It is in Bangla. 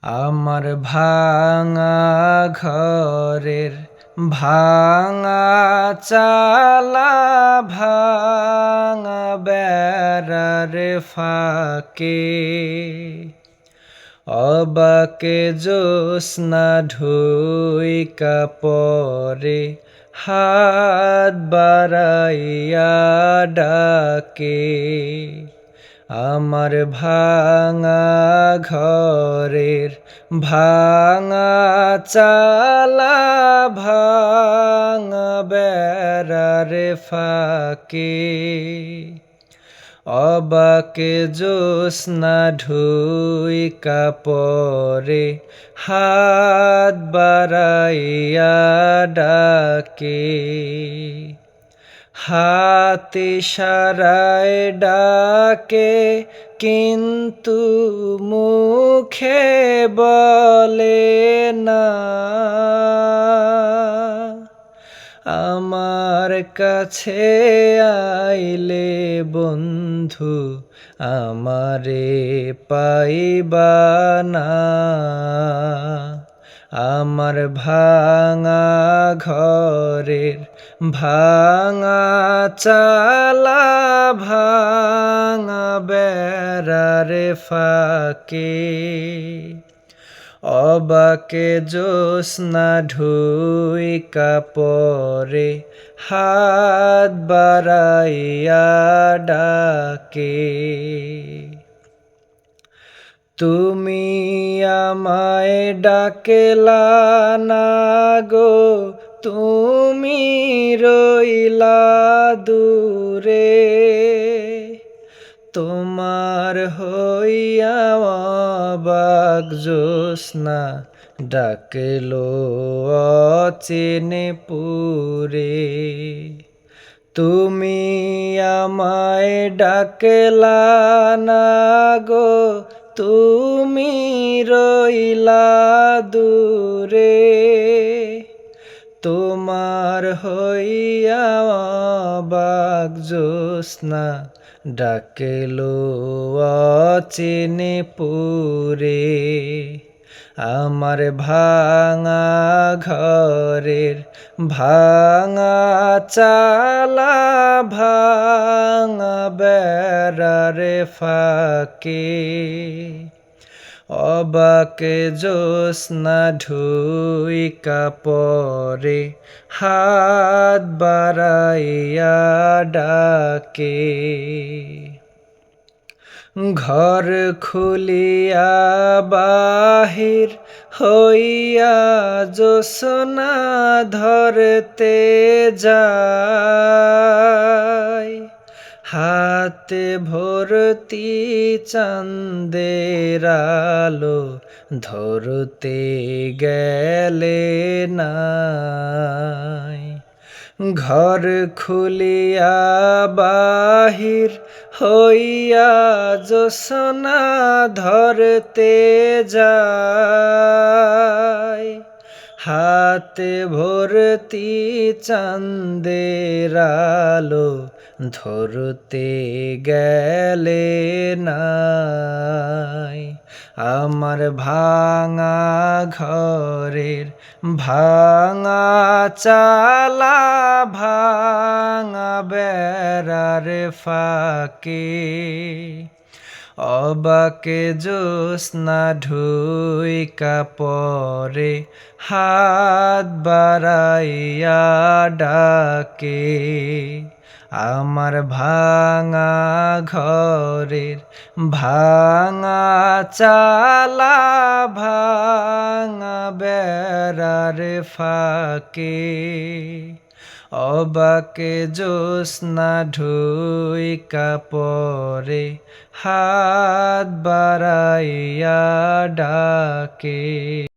আমার ভাঙা ঘরের ভাঙা চালা ভাঙা বেড়ার ফাঁকে অবাকে জ্যোৎস্না ঢুইকা পরে হাত বাড়াইয়া ডাকে আমার ভাঙা ঘরের ভাঙা চালা ভাঙা বেড়ার ফাঁকে অবাকে জ্যোৎস্না ঢুইকা পরে হাত বাড়াইয়া ডাকে হাত ইশারায় ডাকে কিন্তু মুখে বলে না আমার কাছে আইলে বন্ধু আমারে পাইবা না আমার ভাঙা ঘরের ভাঙা চালা ভাঙা বেড়ার ফাঁকে অবাকে জ্যোৎস্না ঢুইকা পরে হাত বাড়াইয়া ডাকে তুমি আমায় ডাকেলা না গো তুমি রইলা দূরে তোমার হইয়া অবাক জ্যোৎস্না ডাকলো অচেনে পুরে তুমি আমায় ডাকলা না গো তুমি রইলা দূরে তোমার হইয়া অবাক জ্যোৎস্না ডাকলো অচেনে পুরে আমার ভাঙা ঘরের ভাঙা চালা ভাঙা বেড়ার ফাঁকে অবাকে জ্যোৎস্না ঢুইকা পরে হাত বাড়াইয়া ডাকে ঘর খুলিয়া বাহির হইয়া জ্যোৎস্না ধরতে যায় হাতে ভর্তি চাঁদের আলো ধরতে গেলে নাই ঘর খুলিয়া বাহির হইয়া জ্যোৎস্না ধরতে যায় হাতে ভর্তি চাঁদের আলো ধরতে গেলে নাই আমার ভাঙা ঘরের ভাঙা চালা ভাঙা বেড়ার ফাঁকে অবাকে জ্যোৎস্না ঢুইকা পরে হাত বাড়াইয়া ডাকে আমার ভাঙা ঘরের ভাঙা চালা ভাঙা বেড়ার ফাঁকে অবাকে জ্যোৎস্না ঢুইকা পরে হাত বাড়াইয়া ডাকে।